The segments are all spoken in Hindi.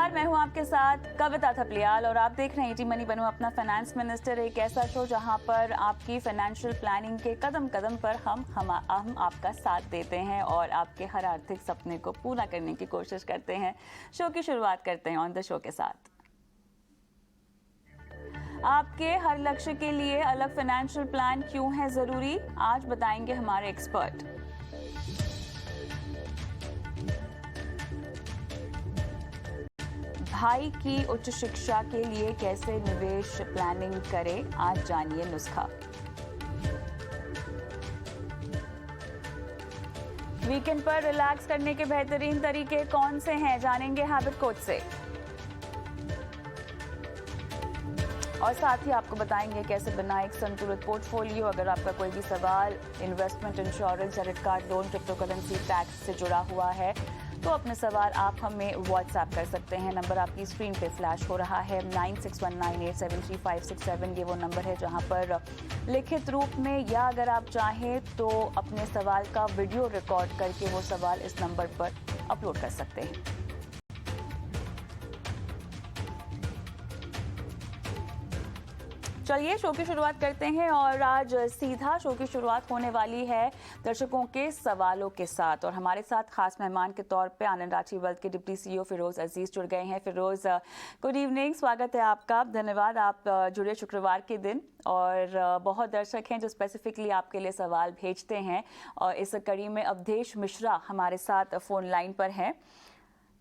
नमस्कार, मैं हूं आपके साथ कविता थपलियाल और आप देख रहे हैं ईटी मनी बनूं अपना फाइनेंस मिनिस्टर, एक ऐसा शो जहां पर आपकी फाइनेंशियल प्लानिंग के कदम कदम पर हम आपका साथ देते हैं और आपके हर आर्थिक सपने को पूरा करने की कोशिश करते हैं। शो की शुरुआत करते हैं ऑन द शो के साथ। आपके हर लक्ष्य के लिए अलग फाइनेंशियल प्लान क्यों है जरूरी, आज बताएंगे हमारे एक्सपर्ट। भाई की उच्च शिक्षा के लिए कैसे निवेश प्लानिंग करें, आज जानिए नुस्खा। वीकेंड पर रिलैक्स करने के बेहतरीन तरीके कौन से हैं, जानेंगे हैबिट कोच से। और साथ ही आपको बताएंगे कैसे बनाएं एक संतुलित पोर्टफोलियो। अगर आपका कोई भी सवाल investment, insurance, credit card, loan, crypto currency, tax से जुड़ा हुआ है तो अपने सवाल आप हमें व्हाट्सएप कर सकते हैं। नंबर आपकी स्क्रीन पे फ्लैश हो रहा है 9619873567। ये वो नंबर है जहां पर लिखित रूप में या अगर आप चाहें तो अपने सवाल का वीडियो रिकॉर्ड करके वो सवाल इस नंबर पर अपलोड कर सकते हैं। चलिए शो की शुरुआत करते हैं और आज सीधा शो की शुरुआत होने वाली है दर्शकों के सवालों के साथ। और हमारे साथ खास मेहमान के तौर पे आनंद राठी वेल्थ के डिप्टी सीईओ फिरोज अजीज जुड़ गए हैं। फिरोज, गुड इवनिंग, स्वागत है आपका। धन्यवाद, आप जुड़े शुक्रवार के दिन। और बहुत दर्शक हैं जो स्पेसिफिकली आपके लिए सवाल भेजते हैं और इस कड़ी में अवधेश मिश्रा हमारे साथ फोन लाइन पर हैं।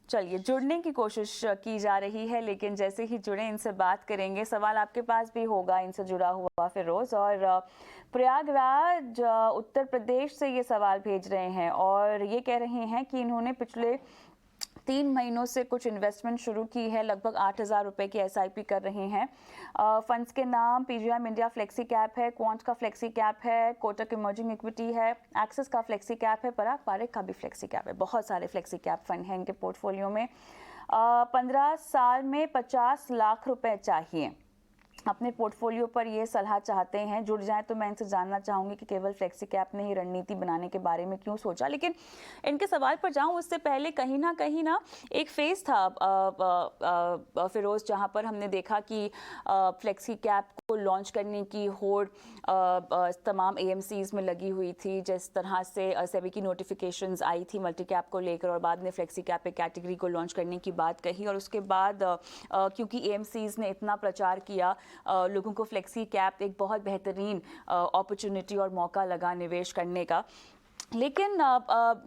चलिए, जुड़ने की कोशिश की जा रही है, लेकिन जैसे ही जुड़े इनसे बात करेंगे। सवाल आपके पास भी होगा इनसे जुड़ा हुआ फिरोज। और प्रयागराज उत्तर प्रदेश से ये सवाल भेज रहे हैं और ये कह रहे हैं कि इन्होंने पिछले 3 महीनों से कुछ इन्वेस्टमेंट शुरू की है, लगभग 8,000 रुपए की एसआईपी कर रहे हैं। फंड्स के नाम पीजीआई इंडिया फ्लेक्सी कैप है, क्वांट का फ्लेक्सी कैप है, कोटक इमर्जिंग इक्विटी है, एक्सिस का फ्लेक्सी कैप है, पराग पारेख का भी फ्लेक्सी कैप है। बहुत सारे फ्लेक्सी कैप फंड हैं इनके पोर्टफोलियो में। 15 साल में 50 लाख रुपए चाहिए। अपने पोर्टफोलियो पर ये सलाह चाहते हैं। जुड़ जाएं तो मैं इनसे जानना चाहूंगी कि केवल फ्लेक्सी कैप ने ही रणनीति बनाने के बारे में क्यों सोचा। लेकिन इनके सवाल पर जाऊं उससे पहले कहीं ना एक फेज था फिरोज, जहां पर हमने देखा कि फ्लेक्सी कैप को लॉन्च करने की होड़ तमाम एएमसीज में लगी हुई थी। जिस तरह से सेबी की नोटिफिकेशंस आई थी मल्टी कैप को लेकर और बाद में फ्लेक्सी कैप एक कैटेगरी को लॉन्च करने की बात कही। और उसके बाद क्योंकि एएमसीज ने इतना प्रचार किया, लोगों को फ्लेक्सी कैप एक बहुत बेहतरीन अपॉर्चुनिटी और मौका लगा निवेश करने का। लेकिन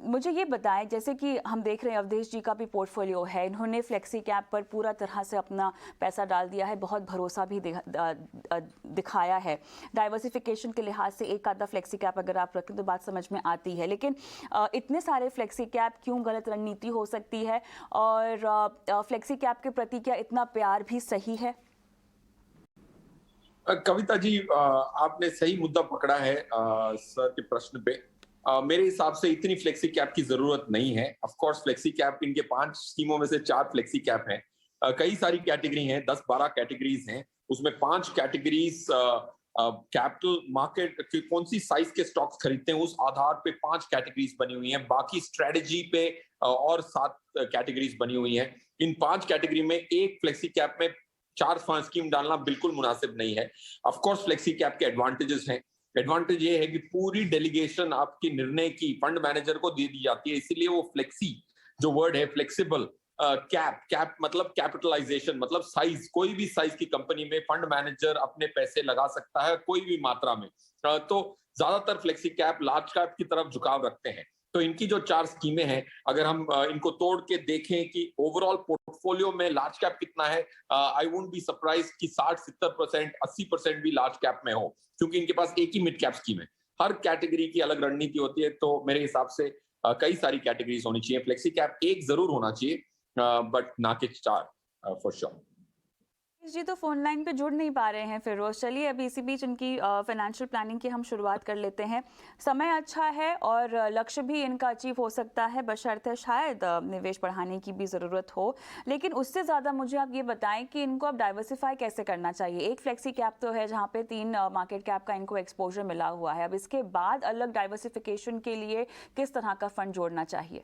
मुझे ये बताएं, जैसे कि हम देख रहे हैं अवधेश जी का भी पोर्टफोलियो है, इन्होंने फ्लेक्सी कैप पर पूरा तरह से अपना पैसा डाल दिया है, बहुत भरोसा भी दिखाया है। डाइवर्सिफिकेशन के लिहाज से एक आधा फ्लेक्सी कैप अगर आप रखें तो बात समझ में आती है। लेकिन इतने सारे फ्लेक्सी कैप क्यों गलत रणनीति हो सकती है और फ्लेक्सी कैप के प्रति क्या इतना प्यार भी सही है? कविता जी, आपने सही मुद्दा पकड़ा है सर के प्रश्न पे। मेरे हिसाब से इतनी फ्लेक्सी कैप की जरूरत नहीं है। ऑफ कोर्स फ्लेक्सी कैप इनके 5 स्कीमों में से 4 फ्लेक्सी कैप हैं। कई सारी कैटेगरी हैं, 10-12 कैटेगरीज हैं, उसमें 5 कैटेगरीज कैपिटल मार्केट की कौन सी साइज के स्टॉक्स खरीदते हैं उस आधार पे 5 कैटेगरीज बनी हुई हैं। बाकी स्ट्रेटेजी पे और 7 कैटेगरीज बनी हुई हैं। इन 5 कैटेगरी में एक फ्लेक्सी कैप में 4 फंड स्कीम डालना बिल्कुल मुनासिब नहीं है। ऑफ कोर्स फ्लेक्सी कैप के एडवांटेजेस हैं। एडवांटेज ये है कि पूरी डेलीगेशन आपकी निर्णय की फंड मैनेजर को दे दी जाती है, इसीलिए वो फ्लेक्सी जो वर्ड है, फ्लेक्सिबल कैप मतलब कैपिटलाइजेशन, मतलब साइज, कोई भी साइज की कंपनी में फंड मैनेजर अपने पैसे लगा सकता है कोई भी मात्रा में। तो ज्यादातर फ्लेक्सी कैप लार्ज कैप की तरफ झुकाव रखते हैं। तो इनकी जो 4 स्कीमें हैं, अगर हम इनको तोड़ के देखें कि ओवरऑल पोर्टफोलियो में लार्ज कैप कितना है, आई वुडंट बी सरप्राइज कि 60-70%, 80% भी लार्ज कैप में हो, क्योंकि इनके पास एक ही मिड कैप स्कीम है। हर कैटेगरी की अलग रणनीति होती है। तो मेरे हिसाब से कई सारी कैटेगरीज होनी चाहिए। फ्लेक्सी कैप एक जरूर होना चाहिए, बट ना कि 4 फॉर श्योर। जी तो फोन लाइन पे जुड़ नहीं पा रहे हैं फिरोज। चलिए अभी इसी बीच इनकी फाइनेंशियल प्लानिंग की हम शुरुआत कर लेते हैं। समय अच्छा है और लक्ष्य भी इनका अचीव हो सकता है, बशर्ते शायद निवेश बढ़ाने की भी ज़रूरत हो। लेकिन उससे ज़्यादा मुझे आप ये बताएं कि इनको अब डाइवर्सिफाई कैसे करना चाहिए। एक फ्लेक्सी कैप तो है जहाँ पे 3 मार्केट कैप का इनको एक्सपोजर मिला हुआ है। अब इसके बाद अलग डाइवर्सिफिकेशन के लिए किस तरह का फंड जोड़ना चाहिए?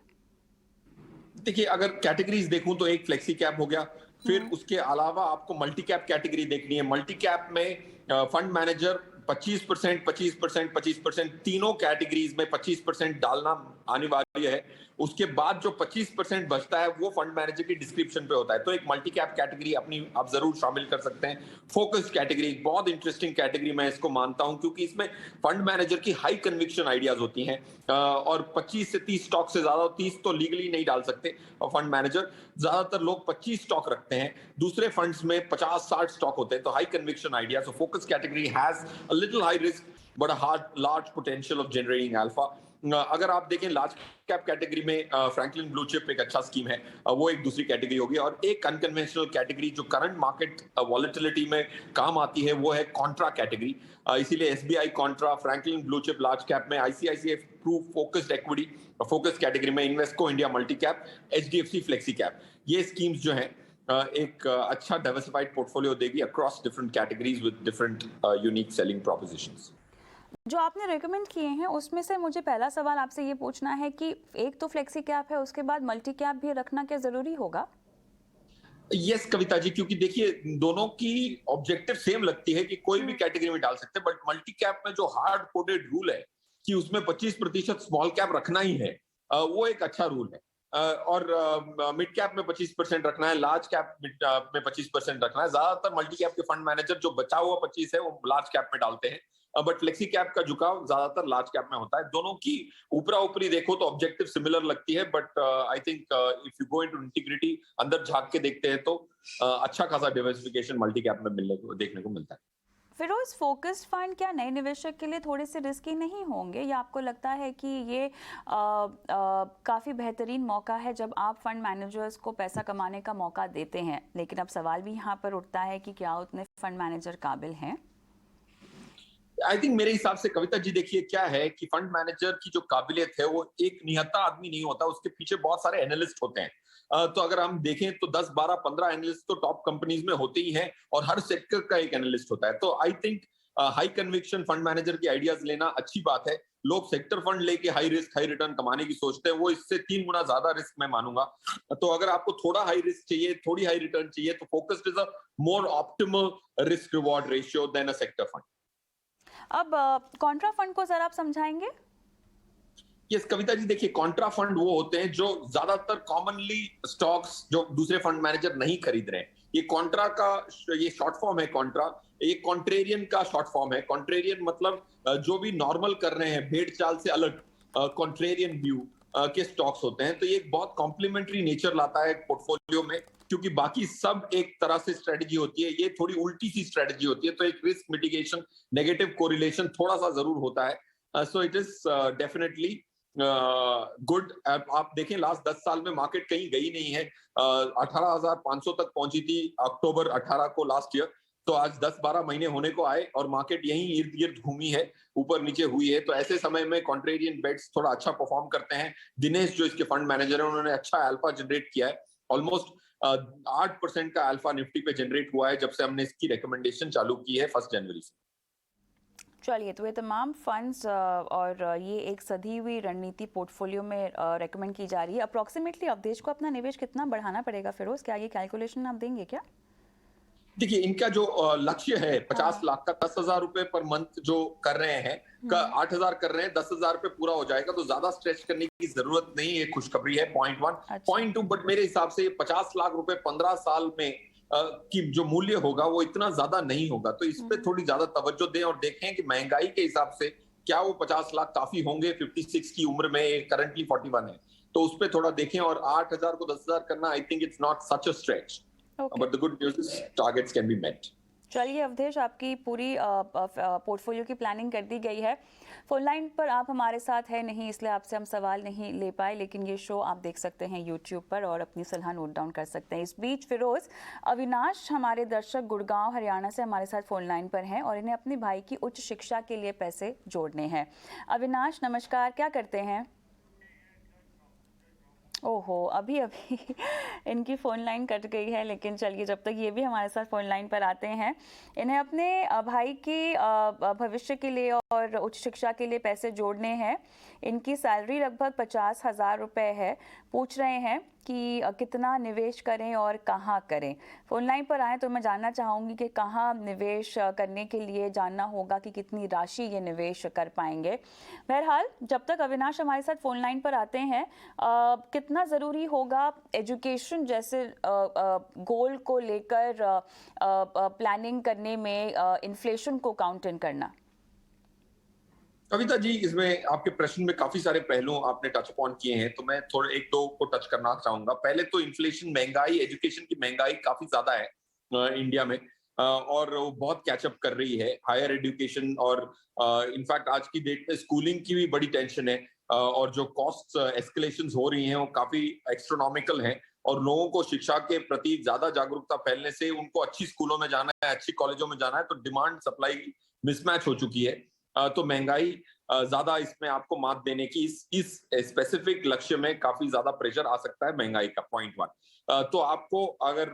देखिए, अगर कैटेगरीज देखूं तो एक फ्लेक्सी कैप हो गया, फिर हम्म। उसके अलावा आपको मल्टी कैप कैटेगरी देखनी है। मल्टी कैप में फंड मैनेजर 25%, 25%, 25% तीनों कैटेगरीज में 25% डालना अनिवार्य है। उसके बाद जो 25% बचता है वो फंड मैनेजर की डिस्क्रिप्शन पे होता है। तो एक मल्टी कैप कैटेगरी अपनी आप जरूर शामिल कर सकते हैं। फोकस्ड कैटेगरी बहुत इंटरेस्टिंग कैटेगरी मैं इसको मानता हूं, क्योंकि इसमें फंड मैनेजर की हाई कन्विक्शन आइडियाज होती हैं। और 25 से 30 स्टॉक से ज्यादा, 30 तो लीगली नहीं डाल सकते और फंड मैनेजर, ज्यादातर लोग 25 स्टॉक रखते हैं। दूसरे फंड्स में 50-60 स्टॉक होते हैं। तो high conviction idea, so focus category has a little high risk but a large potential of generating alpha. अगर आप देखें लार्ज कैप कैटेगरी में फ्रैंकलिन ब्लू चिप एक अच्छा स्कीम है। वो एक दूसरी कैटेगरी होगी। और एक अनकन्वेंशनल कैटेगरी जो करंट मार्केट वॉलेटिलिटी में काम आती है वो है कॉन्ट्रा कैटेगरी। इसीलिए SBI contra, Franklin blue chip large cap में, ICICI Pru focused equity focus category में, Invesco India multi cap, HDFC flexi cap. ये स्कीम्स जो हैं एक अच्छा डाइवर्सिफाइड पोर्टफोलियो देगी across different categories with different unique selling propositions. जो आपने रेकमेंड किए हैं उसमें से मुझे पहला सवाल आपसे ये पूछना है कि एक तो फ्लेक्सी कैप है, उसके बाद मल्टी कैप भी रखना क्या जरूरी होगा? यस कविता जी, क्योंकि देखिए दोनों की ऑब्जेक्टिव सेम लगती है कि कोई भी कैटेगरी में डाल सकते हैं, बट मल्टी कैप में जो हार्ड कोडेड रूल है कि उसमें 25% स्मॉल कैप रखना ही है, वो एक अच्छा रूल है। और मिड कैप में 25% रखना है, लार्ज कैप में 25% रखना है। ज्यादातर मल्टी कैप के फंड मैनेजर जो बचा हुआ 25 है वो लार्ज कैप में डालते हैं, बट फ्लेक्सी कैप का झुकाव ज्यादातर लार्ज कैप में होता है। दोनों की ऊपरा ऊपरी देखो तो ऑब्जेक्टिव सिमिलर लगती है, but I think if you go into integrity, अंदर झांक के देखते हैं तो अच्छा खासा डाइवर्सिफिकेशन मल्टी कैप में मिलने को देखने को मिलता है। फिरोज, फोकस्ड फंड क्या नए निवेशक के लिए थोड़े से रिस्की नहीं होंगे, या आपको लगता है कि ये काफ़ी बेहतरीन मौका है जब आप फंड मैनेजर्स को पैसा कमाने का मौका देते हैं? लेकिन अब सवाल भी यहाँ पर उठता है कि क्या उतने फंड मैनेजर काबिल हैं? आई थिंक मेरे हिसाब से कविता जी, देखिए क्या है कि फंड मैनेजर की जो काबिलियत है वो एक निहत्था आदमी नहीं होता, उसके पीछे बहुत सारे एनालिस्ट होते हैं। तो अगर हम देखें तो 10, 12, 15 एनालिस्ट तो टॉप कंपनीज में होते ही हैं, और हर सेक्टर का एक एनालिस्ट होता है। तो I think high conviction fund manager की आइडियाज लेना अच्छी बात है। लोग सेक्टर फंड लेके हाई रिस्क हाई रिटर्न कमाने की सोचते हैं, वो इससे 3 गुना ज्यादा रिस्क मैं मानूंगा। तो अगर आपको थोड़ा हाई रिस्क चाहिए, थोड़ी हाई रिटर्न चाहिए, तो focused is a more optimal risk reward ratio than a sector fund. अब कॉन्ट्रा फंड को जरा आप समझाएंगे? यस कविता जी, देखिए कॉन्ट्रा फंड वो होते हैं जो ज्यादातर कॉमनली स्टॉक्स जो दूसरे फंड मैनेजर नहीं खरीद रहे हैं। ये कॉन्ट्रा का ये शॉर्ट फॉर्म है। कॉन्ट्रा एक कॉन्ट्रेरियन का शॉर्ट फॉर्म है। कॉन्ट्रेरियन मतलब जो भी नॉर्मल कर रहे हैं, भेड़ चाल से अलग कॉन्ट्रेरियन व्यू के स्टॉक्स होते हैं। तो ये एक बहुत कॉम्प्लीमेंट्री नेचर लाता है पोर्टफोलियो में, क्योंकि बाकी सब एक तरह से स्ट्रेटजी होती है, ये थोड़ी उल्टी सी स्ट्रेटजी होती है। तो एक रिस्क मिटिगेशन, नेगेटिव कोरिलेशन थोड़ा सा जरूर होता है। So it is definitely good. आप देखें लास्ट 10 साल में मार्केट कहीं गई नहीं है। 18,500 तक पहुंची थी अक्टूबर 18 को लास्ट ईयर। तो आज 10-12 महीने होने को आए और मार्केट यहीं इर्द गिर्द घूमी है, ऊपर नीचे हुई है। तो ऐसे समय में कॉन्ट्रेरियन बेट्स थोड़ा अच्छा परफॉर्म करते हैं। दिनेश जो इसके फंड मैनेजर है, उन्होंने अच्छा अल्फा जनरेट किया है। ऑलमोस्ट 8% का अल्फा निफ्टी पे जनरेट हुआ है जब से हमने इसकी रिकमेंडेशन चालू की है 1 जनवरी से। चलिए, तो ये तमाम फंड्स और ये एक सधी हुई रणनीति पोर्टफोलियो में रेकमेंड की जा रही है। अप्रॉक्सीमेटली अवधेश को अपना निवेश कितना बढ़ाना पड़ेगा फिरोज? क्या ये कैलकुलेशन आप देंगे क्या? देखिए इनका जो लक्ष्य है 50 हाँ। लाख का, 10,000 रुपए पर मंथ जो कर रहे हैं, का 8,000 कर रहे हैं, 10,000 पे पूरा हो जाएगा। तो ज्यादा स्ट्रेच करने की जरूरत नहीं, ये खुशखबरी है। पॉइंट 1। अच्छा। पॉइंट 2, बट मेरे हिसाब से 50 लाख रुपए 15 साल में की जो मूल्य होगा वो इतना ज्यादा नहीं होगा। तो इस पे थोड़ी ज्यादा तवज्जो दें और देखें कि महंगाई के हिसाब से क्या वो 50 लाख काफी होंगे 56 की उम्र में, करंटली 41 है। तो उस पर थोड़ा देखें, और 8,000 को 10,000 करना, आई think it's not such a stretch. Okay. But the good news is targets can be met. चलिए अवधेश, आपकी पूरी पोर्टफोलियो की प्लानिंग कर दी गई है। फोन लाइन पर आप हमारे साथ है नहीं, इसलिए आपसे हम सवाल नहीं ले पाए, लेकिन ये शो आप देख सकते हैं यूट्यूब पर और अपनी सलाह नोट डाउन कर सकते हैं। इस बीच फिरोज, अविनाश हमारे दर्शक गुड़गांव हरियाणा से हमारे साथ फोन लाइन पर हैं और इन्हें अपने भाई की उच्च शिक्षा के लिए पैसे जोड़ने हैं। अविनाश नमस्कार, क्या करते हैं? ओहो, अभी अभी इनकी फ़ोन लाइन कट गई है, लेकिन चलिए जब तक ये भी हमारे साथ फ़ोन लाइन पर आते हैं, इन्हें अपने भाई की भविष्य के लिए और उच्च शिक्षा के लिए पैसे जोड़ने हैं। इनकी सैलरी लगभग 50,000 रुपए है। पूछ रहे हैं कि कितना निवेश करें और कहाँ करें। फ़ोन लाइन पर आएँ तो मैं जानना चाहूँगी कि कहाँ निवेश करने के लिए जानना होगा कि कितनी राशि ये निवेश कर पाएंगे। बहरहाल जब तक अविनाश हमारे साथ फ़ोन लाइन पर आते हैं, कितना ज़रूरी होगा एजुकेशन जैसे गोल को लेकर प्लानिंग करने में इन्फ्लेशन को काउंटर करना? कविता जी, इसमें आपके प्रश्न में काफी सारे पहलू आपने टच अपॉन किए हैं, तो मैं थोड़े एक दो को टच करना चाहूंगा। पहले तो इन्फ्लेशन, महंगाई, एजुकेशन की महंगाई काफी ज्यादा है इंडिया में, और वो बहुत कैचअप कर रही है। हायर एजुकेशन और इनफैक्ट आज की डेट में स्कूलिंग की भी बड़ी टेंशन है, और जो कॉस्ट एस्केलेशंस हो रही हैं वो काफी एक्स्ट्रोनॉमिकल हैं, और लोगों को शिक्षा के प्रति ज्यादा जागरूकता फैलने से उनको अच्छी स्कूलों में जाना है, अच्छी कॉलेजों में जाना है, तो डिमांड सप्लाई मिसमैच हो चुकी है। तो महंगाई ज्यादा इसमें आपको मात देने की इस स्पेसिफिक लक्ष्य में काफी ज्यादा प्रेशर आ सकता है महंगाई का। Point one. तो आपको अगर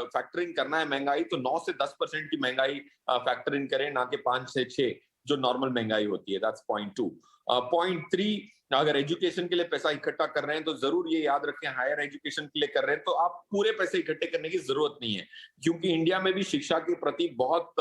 फैक्टरिंग करना है महंगाई, तो 9 से 10% की महंगाई फैक्टरिंग करें, ना कि 5 से 6 जो नॉर्मल महंगाई होती है। That's point two. Point three, अगर एजुकेशन के लिए पैसा इकट्ठा कर रहे हैं तो जरूर ये याद रखें, हायर एजुकेशन के लिए कर रहे हैं तो आप पूरे पैसे इकट्ठे करने की जरूरत नहीं है, क्योंकि इंडिया में भी शिक्षा के प्रति बहुत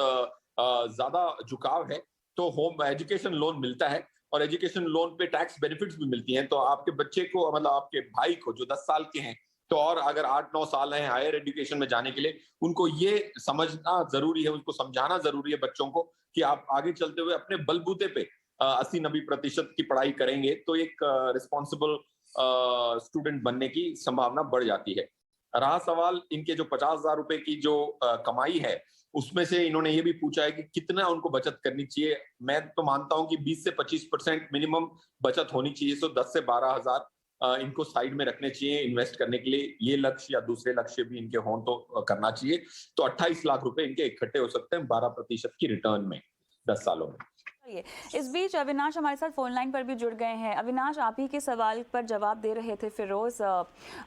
ज्यादा झुकाव है। तो होम एजुकेशन लोन मिलता है, और एजुकेशन लोन पे टैक्स बेनिफिट्स भी मिलती हैं। तो आपके बच्चे को, मतलब आपके भाई को जो 10 साल के हैं, तो और अगर 8-9 साल हैं हायर एजुकेशन में जाने के लिए, उनको ये समझना जरूरी है, उनको समझाना जरूरी है बच्चों को कि आप आगे चलते हुए अपने बलबूते पे 80-90% की पढ़ाई करेंगे तो एक रिस्पॉन्सिबल स्टूडेंट बनने की संभावना बढ़ जाती है। रहा सवाल इनके जो 50,000 रुपए की जो कमाई है, उसमें से इन्होंने ये भी पूछा है कि कितना उनको बचत करनी चाहिए। मैं तो मानता हूं कि 20 से 25% मिनिमम बचत होनी चाहिए। सो 10 से 12,000 इनको साइड में रखने चाहिए इन्वेस्ट करने के लिए। ये लक्ष्य या दूसरे लक्ष्य भी इनके हों तो करना चाहिए। तो 28 लाख रुपए इनके इकट्ठे हो सकते हैं 12% की रिटर्न में 10 सालों में। चलिए, इस बीच अविनाश हमारे साथ फोन लाइन पर भी जुड़ गए हैं। अविनाश, आप ही के सवाल पर जवाब दे रहे थे फिरोज,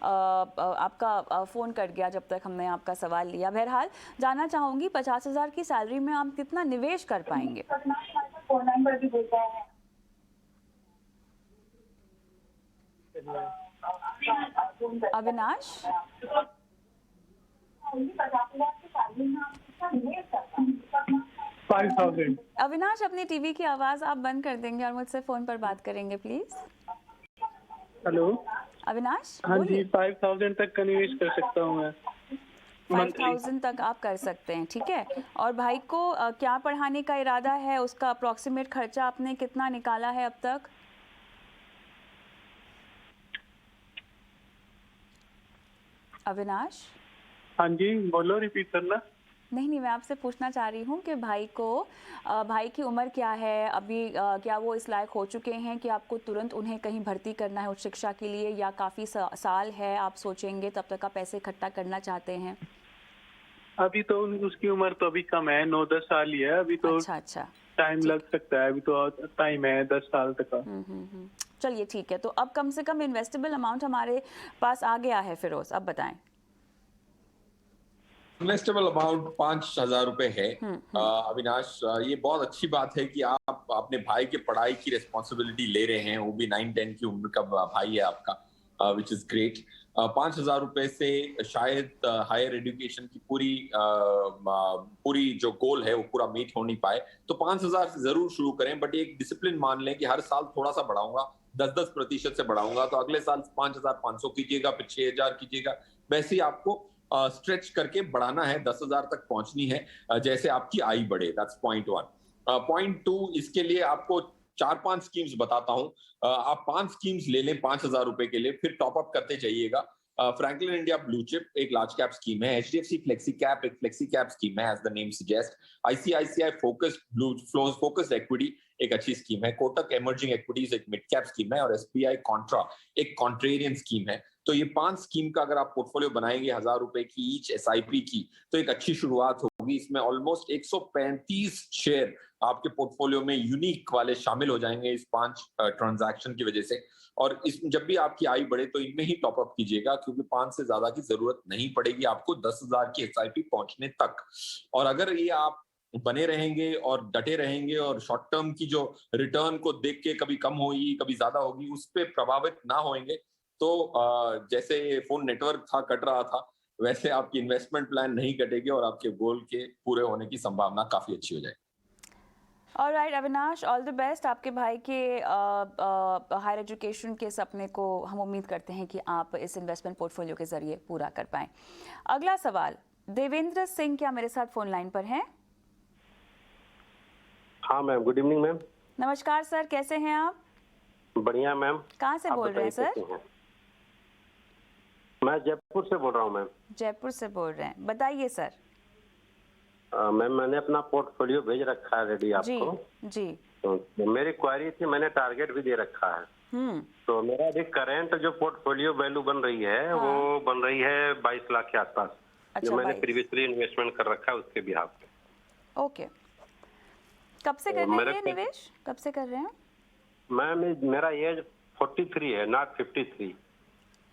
आपका फ़ोन कट गया जब तक हमने आपका सवाल लिया। बहरहाल जानना चाहूँगी 50,000 की सैलरी में आप कितना निवेश कर पाएंगे? अविनाश, अविनाश अपनी टीवी की आवाज़ आप बंद कर देंगे और मुझसे फ़ोन पर बात करेंगे प्लीज़। हेलो, अविनाश, हाँ जी, बोलिए। 5,000 तक का निवेश कर सकता हूँ मैं। 5,000 तक आप कर सकते हैं, ठीक है। और भाई को क्या पढ़ाने का इरादा है? उसका अप्रॉक्सीमेट खर्चा आपने कितना निकाला है अब तक? अविनाश, हाँ जी, बोलो, रिपीट करना। नहीं, मैं आपसे पूछना चाह रही हूँ कि भाई की उम्र क्या है अभी? क्या वो इस लायक हो चुके हैं कि आपको तुरंत उन्हें कहीं भर्ती करना है उच्च शिक्षा के लिए, या काफ़ी साल है आप सोचेंगे, तब तक आप पैसे इकट्ठा करना चाहते हैं? अभी तो उसकी उम्र तो अभी कम है, 9-10 साल ही है अभी तो। अच्छा। टाइम लग सकता है, अभी तो टाइम है 10 साल तक का। चलिए ठीक है, तो अब कम से कम इन्वेस्टेबल अमाउंट हमारे पास आ गया है फिरोज, अब बताएं। इन्वेस्टेबल अमाउंट 5,000 रुपए है। अविनाश, ये बहुत अच्छी बात है कि आप अपने भाई के पढ़ाई की रिस्पॉन्सिबिलिटी ले रहे हैं, वो भी 9-10 की उम्र का भाई है आपका, विच इज ग्रेट। 5,000 रुपए से शायद हायर एजुकेशन की पूरी जो गोल है वो पूरा मीट हो नहीं पाए, तो 5,000 से जरूर शुरू करें, बट एक डिसिप्लिन मान लें कि हर साल थोड़ा सा बढ़ाऊंगा, 10-10% से बढ़ाऊंगा, तो अगले साल 5,500 कीजिएगा, फिर 6,000 कीजिएगा। वैसे ही आपको स्ट्रेच करके बढ़ाना है, 10,000 तक पहुंचनी है, जैसे आपकी आय बढ़े। That's point one. Point two, इसके लिए आपको 4-5 स्कीम्स बताता हूं। आप 5 स्कीम्स ले लें 5,000 रुपए के लिए, फिर टॉप अप करते जाइएगा। फ्रैंकलिन इंडिया ब्लू चिप एक लार्ज कैप स्कीम है, एचडीएफसी फ्लेक्सी कैप एक फ्लेक्सी कैप स्कीम है, as the name suggest. ICICI focused equity एक अच्छी स्कीम है, कोटक इमर्जिंग इक्विटीज एक मिड कैप स्कीम है, और एसबीआई कॉन्ट्रा एक कॉन्ट्रेरियन स्कीम है। तो ये 5 स्कीम का अगर आप पोर्टफोलियो बनाएंगे 1,000 रुपए की ईच एसआईपी की, तो एक अच्छी शुरुआत होगी। इसमें ऑलमोस्ट 135 शेयर आपके पोर्टफोलियो में यूनिक वाले शामिल हो जाएंगे इस 5 ट्रांजैक्शन की वजह से। और इस जब भी आपकी आय बढ़े तो इनमें ही टॉप अप कीजिएगा, क्योंकि 5 से ज्यादा की जरूरत नहीं पड़ेगी आपको 10,000 की एसआईपी पहुंचने तक। और अगर ये आप बने रहेंगे और डटे रहेंगे और शॉर्ट टर्म की जो रिटर्न को देख के कभी कम होगी कभी ज्यादा होगी उस पर प्रभावित ना होंगे, तो जैसे फोन नेटवर्क था कट रहा था, वैसे आपकी इन्वेस्टमेंट प्लान नहीं कटेगी और आपके गोल के पूरे होने की संभावना काफी अच्छी हो जाएगी। Alright Avinash, all the best. आपके भाई के हायर एजुकेशन के सपने को हम उम्मीद करते हैं कि आप इस इन्वेस्टमेंट पोर्टफोलियो के जरिए पूरा कर पाएं। अगला सवाल, देवेंद्र सिंह क्या मेरे साथ फोन लाइन पर हैं? हाँ मैम, गुड इवनिंग मैम। नमस्कार सर, कैसे हैं आप? बढ़िया मैम। कहाँ से बोल रहे हैं सर? मैं जयपुर से बोल रहा हूँ मैम। जयपुर से बोल रहे हैं, बताइए सर। मैम मैंने अपना पोर्टफोलियो भेज रखा है रेडी आपको। जी। तो मेरी क्वारी थी, मैंने टारगेट भी दे रखा है। तो मेरा अभी करंट जो पोर्टफोलियो वैल्यू बन रही है वो बन रही है 22 लाख के आसपास। अच्छा, जो मैंने प्रीवियसली इन्वेस्टमेंट कर रखा है उसके बिहाफ पे। ओके, कब से कर रहे हैं ये निवेश? कब से कर रहे हैं? मैम मेरा एज 43 है, नॉट 53।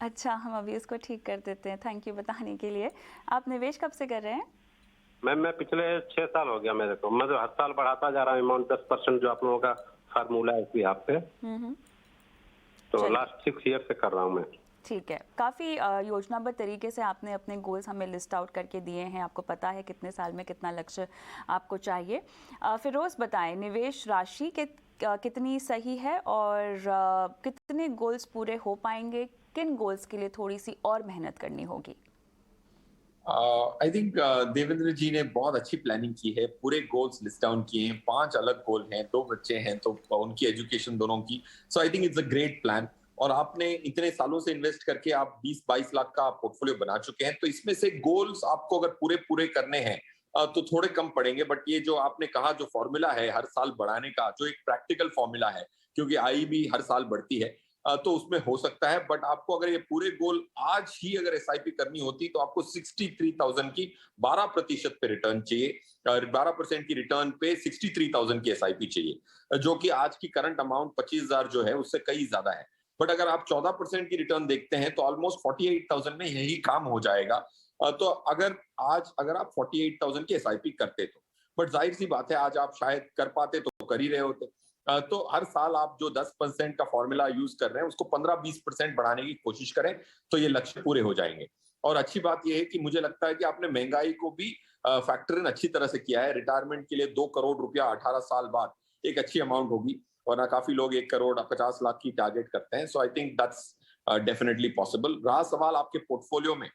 अच्छा, हम अभी इसको ठीक कर देते हैं। थैंक यू बताने के लिए। आप निवेश कब से कर रहे हैं? मैम मैं पिछले 6 साल हो गया मेरे को, मैं तो हर साल बढ़ाता जा रहा हूँ अमाउंट 10% जो आप लोगों का फार्मूला है उसके यहाँ पे। तो लास्ट 6 ईयर से कर रहा हूँ मैं। ठीक है, काफ़ी योजनाबद्ध तरीके से आपने अपने गोल्स हमें लिस्ट आउट करके दिए हैं। आपको पता है कितने साल में कितना लक्ष्य आपको चाहिए। फिरोज बताएं, निवेश राशि कितनी सही है और कितने गोल्स पूरे हो पाएंगे? किन गोल्स के लिए थोड़ी सी और मेहनत करनी होगी? आई थिंक देवेंद्र जी ने बहुत अच्छी प्लानिंग की है। पूरे गोल्स लिस्ट डाउन किए हैं, 5 अलग गोल हैं, 2 बच्चे हैं तो उनकी एजुकेशन दोनों की। So I think it's a great plan. और आपने इतने सालों से इन्वेस्ट करके आप 20-22 लाख का पोर्टफोलियो बना चुके हैं, तो इसमें से गोल्स आपको अगर पूरे पूरे करने हैं तो थोड़े कम पड़ेंगे। बट ये जो आपने कहा जो फॉर्मूला है हर साल बढ़ाने का, जो एक प्रैक्टिकल फॉर्मूला है, क्योंकि आय भी हर साल बढ़ती है, तो उसमें हो सकता है। बट आपको अगर ये पूरे गोल आज ही अगर एसआईपी करनी होती तो आपको 63,000 की 12% पे रिटर्न चाहिए, और 12% की रिटर्न पे 63,000 की एसआईपी चाहिए, जो कि आज की करंट अमाउंट 25,000 जो है उससे कई ज्यादा है। बट अगर आप 14% की रिटर्न देखते हैं तो ऑलमोस्ट 48,000 में यही काम हो जाएगा। तो अगर आप 48,000 की एसआईपी करते तो, बट जाहिर सी बात है आज आप शायद कर पाते तो कर ही रहे होते। तो हर साल आप जो 10% का फॉर्मूला यूज कर रहे हैं उसको 15-20% बढ़ाने की कोशिश करें, तो ये लक्ष्य पूरे हो जाएंगे। और अच्छी बात यह है कि मुझे लगता है कि आपने महंगाई को भी फैक्टर इन अच्छी तरह से किया है। रिटायरमेंट के लिए 2 करोड़ रुपया 18 साल बाद एक अच्छी अमाउंट होगी, वरना काफी लोग 1 करोड़ 50 लाख की टारगेट करते हैं। So I think that's definitely possible. रहा सवाल आपके पोर्टफोलियो में,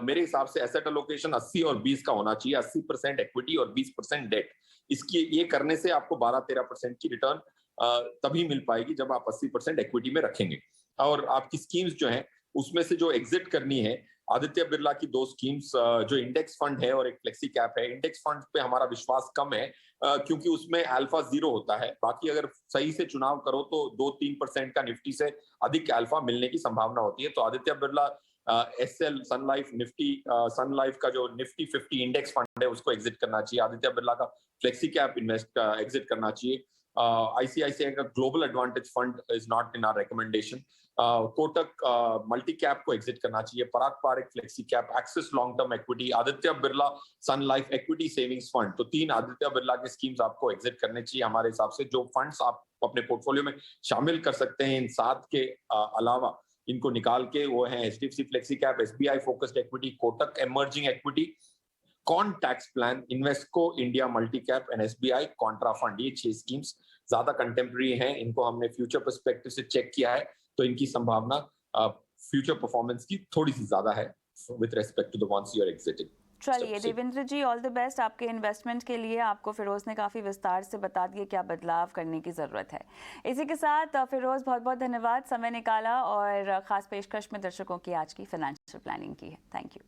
मेरे हिसाब से एसेट एलोकेशन 80 और 20 का होना चाहिए, 80% इक्विटी और 20% डेट। इसकी ये करने से आपको 12-13% की रिटर्न तभी मिल पाएगी जब आप 80% इक्विटी में रखेंगे। और आपकी स्कीम्स जो हैं उसमें से जो एग्जिट करनी है, आदित्य बिरला की 2 स्कीम्स जो इंडेक्स फंड है और एक फ्लेक्सी कैप है। इंडेक्स फंड पे हमारा विश्वास कम है क्योंकि उसमें अल्फा 0 होता है। बाकी अगर सही से चुनाव करो तो 2-3% का निफ्टी से अधिक अल्फा मिलने की संभावना होती है। तो आदित्य बिरला एसएल सन लाइफ निफ्टी, सन लाइफ का जो निफ्टी 50 इंडेक्स फंड है उसको एग्जिट करना चाहिए। आदित्य बिरला का फ्लेक्सी कैप एग्जिट करना चाहिए। ICICI का global advantage fund is not in our recommendation. Kotak multi cap को एग्जिट करना चाहिए। Parag Parikh flexi cap, Axis long term equity, Aditya Birla Sun Life equity savings fund. तो 3 आदित्य बिरला के स्कीम्स आपको एग्जिट करने चाहिए हमारे हिसाब से। जो फंड्स आप अपने पोर्टफोलियो में शामिल कर सकते हैं इन 7 के अलावा, इनको निकाल के, वो है HDFC flexi cap, SBI focused equity, Kotak emerging equity, कॉन tax plan, Invesco India multi cap and SBI contra fund. ये 6 स्कीम्स ज्यादा कंटेम्प्रेरी हैं, इनको हमने फ्यूचर पर्सपेक्टिव से चेक किया है, तो इनकी संभावना फ्यूचर परफॉर्मेंस की थोड़ी सी ज्यादा है with respect to the ones you are exiting. चलिए Devendra ji, all the best आपके इन्वेस्टमेंट के लिए। आपको फिरोज ने काफ़ी विस्तार से बता दिया क्या बदलाव करने की ज़रूरत है। इसी के साथ फिरोज, बहुत बहुत धन्यवाद, समय निकाला और ख़ास पेशकश में दर्शकों की आज की फाइनेंशियल प्लानिंग की है। Thank you.